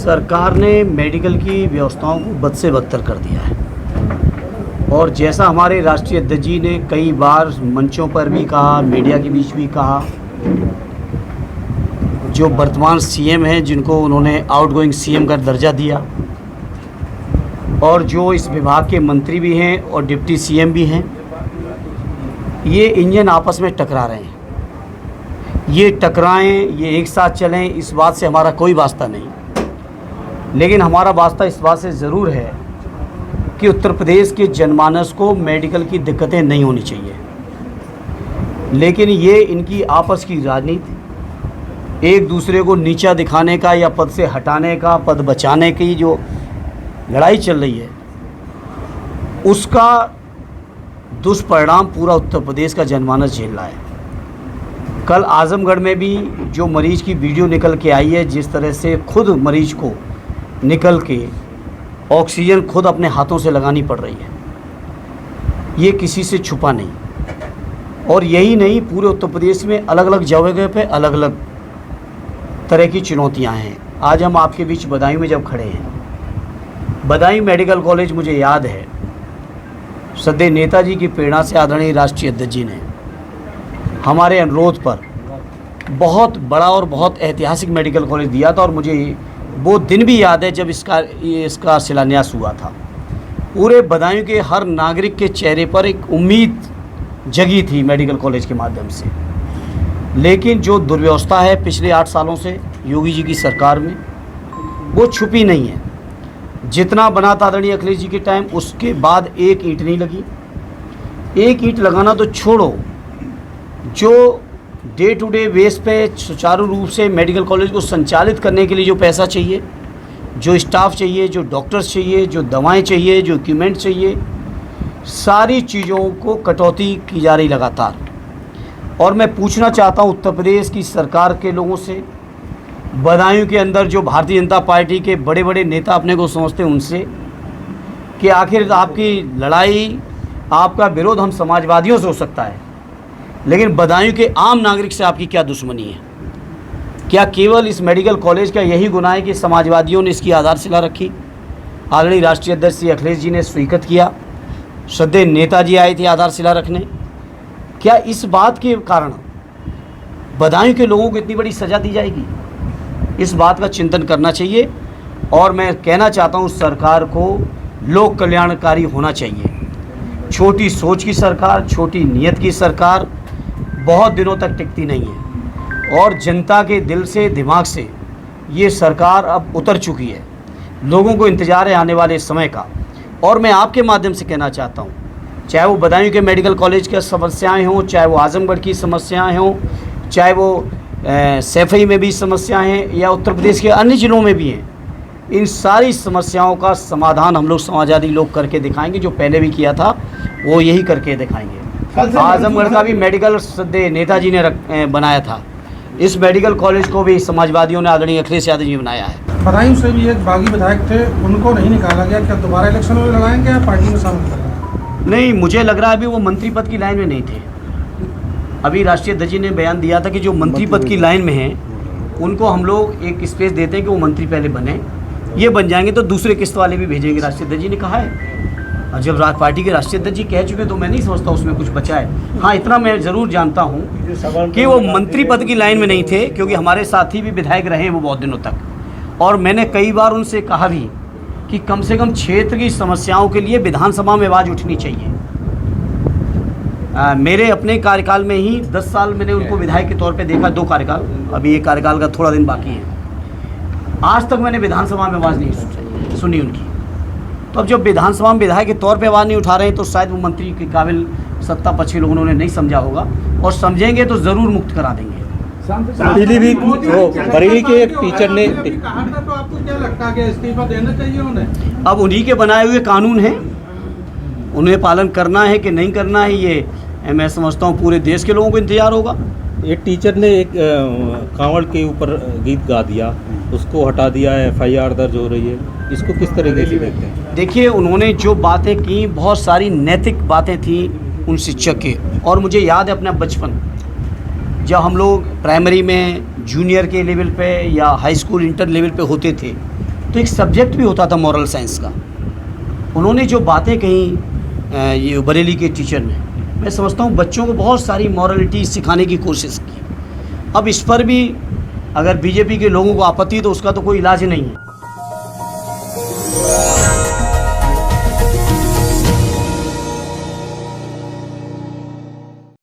सरकार ने मेडिकल की व्यवस्थाओं को बद से बदतर कर दिया है और जैसा हमारे राष्ट्रीय अध्यक्ष जी ने कई बार मंचों पर भी कहा, मीडिया के बीच भी कहा, जो वर्तमान सीएम हैं जिनको उन्होंने आउटगोइंग सीएम का दर्जा दिया और जो इस विभाग के मंत्री भी हैं और डिप्टी सीएम भी हैं, ये इंजन आपस में टकरा रहे हैं। ये टकराएं, ये एक साथ चलें, इस बात से हमारा कोई वास्ता नहीं, लेकिन हमारा वास्ता इस बात से ज़रूर है कि उत्तर प्रदेश के जनमानस को मेडिकल की दिक्कतें नहीं होनी चाहिए। लेकिन ये इनकी आपस की राजनीति, एक दूसरे को नीचा दिखाने का या पद से हटाने का, पद बचाने की जो लड़ाई चल रही है, उसका दुष्परिणाम पूरा उत्तर प्रदेश का जनमानस झेल रहा है। कल आजमगढ़ में भी जो मरीज की वीडियो निकल के आई है, जिस तरह से खुद मरीज को निकल के ऑक्सीजन खुद अपने हाथों से लगानी पड़ रही है, ये किसी से छुपा नहीं। और यही नहीं, पूरे उत्तर प्रदेश में अलग अलग जगह पे अलग अलग तरह की चुनौतियां हैं। आज हम आपके बीच बदायूं में जब खड़े हैं, बदायूं मेडिकल कॉलेज, मुझे याद है सदैव नेताजी की प्रेरणा से आदरणीय राष्ट्रीय अध्यक्ष जी ने हमारे अनुरोध पर बहुत बड़ा और बहुत ऐतिहासिक मेडिकल कॉलेज दिया था और मुझे वो दिन भी याद है जब इसका शिलान्यास हुआ था। पूरे बदायूं के हर नागरिक के चेहरे पर एक उम्मीद जगी थी मेडिकल कॉलेज के माध्यम से। लेकिन जो दुर्व्यवस्था है पिछले 8 सालों से योगी जी की सरकार में, वो छुपी नहीं है। जितना बना था आदरणीय अखिलेश जी के टाइम, उसके बाद एक ईंट नहीं लगी। एक ईंट लगाना तो छोड़ो, जो डे टू डे बेस पे सुचारू रूप से मेडिकल कॉलेज को संचालित करने के लिए जो पैसा चाहिए, जो स्टाफ चाहिए, जो डॉक्टर्स चाहिए, जो दवाएं चाहिए, जो इक्विपमेंट चाहिए, सारी चीज़ों को कटौती की जा रही लगातार। और मैं पूछना चाहता हूं उत्तर प्रदेश की सरकार के लोगों से, बदायूं के अंदर जो भारतीय जनता पार्टी के बड़े बड़े नेता अपने को समझते हैं, उनसे कि आखिर आपकी लड़ाई, आपका विरोध हम समाजवादियों से हो सकता है, लेकिन बदायूं के आम नागरिक से आपकी क्या दुश्मनी है? क्या केवल इस मेडिकल कॉलेज का यही गुनाह है कि समाजवादियों ने इसकी आधारशिला रखी? आदरणीय राष्ट्रीय अध्यक्ष श्री अखिलेश जी ने स्वीकृत किया, श्रद्धेय नेताजी आए थे आधारशिला रखने। क्या इस बात के कारण बदायूं के लोगों को इतनी बड़ी सज़ा दी जाएगी? इस बात का चिंतन करना चाहिए। और मैं कहना चाहता हूँ सरकार को लोक कल्याणकारी होना चाहिए। छोटी सोच की सरकार, छोटी नीयत की सरकार बहुत दिनों तक टिकती नहीं है और जनता के दिल से, दिमाग से ये सरकार अब उतर चुकी है। लोगों को इंतज़ार है आने वाले समय का। और मैं आपके माध्यम से कहना चाहता हूँ, चाहे वो बदायूं के मेडिकल कॉलेज की समस्याएं हों, चाहे वो आजमगढ़ की समस्याएं हों, चाहे वो सैफई में भी समस्याएं हैं या उत्तर प्रदेश के अन्य ज़िलों में भी हैं, इन सारी समस्याओं का समाधान हम लोग समाजवादी लोग करके दिखाएंगे। जो पहले भी किया था वो यही करके दिखाएंगे। आजमगढ़ का भी मेडिकल सदैव नेताजी ने बनाया था, इस मेडिकल कॉलेज को भी समाजवादियों ने आदरणीय अखिलेश यादव जी ने बनाया है। बदायूं से भी एक बागी विधायक थे, उनको नहीं निकाला गया, क्या दोबारा इलेक्शन में लड़ाएंगे या पार्टी में शामिल करेंगे? नहीं, मुझे लग रहा है अभी वो मंत्री पद की लाइन में नहीं थे। अभी राष्ट्रीय अध्यक्ष जी ने बयान दिया था कि जो मंत्री पद की लाइन में हैं उनको हम लोग एक स्पेस देते हैं कि वो मंत्री पहले बने, ये बन जाएंगे तो दूसरे किस्त वाले भी भेजेंगे, राष्ट्रीय अध्यक्ष जी ने कहा है। और जब पार्टी के राष्ट्रीय अध्यक्ष जी कह चुके तो मैं नहीं समझता उसमें कुछ बचा है। हाँ, इतना मैं ज़रूर जानता हूँ कि वो मंत्री पद की लाइन में नहीं थे, क्योंकि हमारे साथी भी विधायक रहे हैं वो बहुत दिनों तक। और मैंने कई बार उनसे कहा भी कि कम से कम क्षेत्र की समस्याओं के लिए विधानसभा में आवाज़ उठनी चाहिए। मेरे अपने कार्यकाल में ही 10 साल मैंने उनको विधायक के तौर पे देखा, 2 कार्यकाल, अभी एक कार्यकाल का थोड़ा दिन बाकी है। आज तक मैंने विधानसभा में आवाज़ नहीं सुनी उनकी। तो अब जब विधानसभा में विधायक के तौर पे आवाज़ नहीं उठा रहे हैं तो शायद वो मंत्री के काबिल सत्ता पक्षी लोगों ने नहीं समझा होगा, और समझेंगे तो ज़रूर मुक्त करा देंगे। पीलीभीत बरेली के एक टीचर ने कहा था, तो आपको क्या लगता है कि इस्तीफा देना चाहिए उन्हें? अब उन्हीं के बनाए हुए कानून हैं, उन्हें पालन करना है कि नहीं करना है, ये मैं समझता हूँ पूरे देश के लोगों को इंतजार होगा। एक टीचर ने एक कांवड़ के ऊपर गीत गा दिया, उसको हटा दिया, FIR दर्ज हो रही है, इसको किस तरीके से देखते हैं? देखिए, उन्होंने जो बातें की, बहुत सारी नैतिक बातें थी उन शिक्षक के। और मुझे याद है अपना बचपन, जब हम लोग प्राइमरी में जूनियर के लेवल पे या हाई स्कूल इंटर लेवल पे होते थे, तो एक सब्जेक्ट भी होता था मॉरल साइंस का। उन्होंने जो बातें कही ये बरेली के टीचर ने, मैं समझता हूँ बच्चों को बहुत सारी मॉरलिटी सिखाने की कोशिश की। अब इस पर भी अगर बीजेपी के लोगों को आपत्ति है तो उसका तो कोई इलाज नहीं है।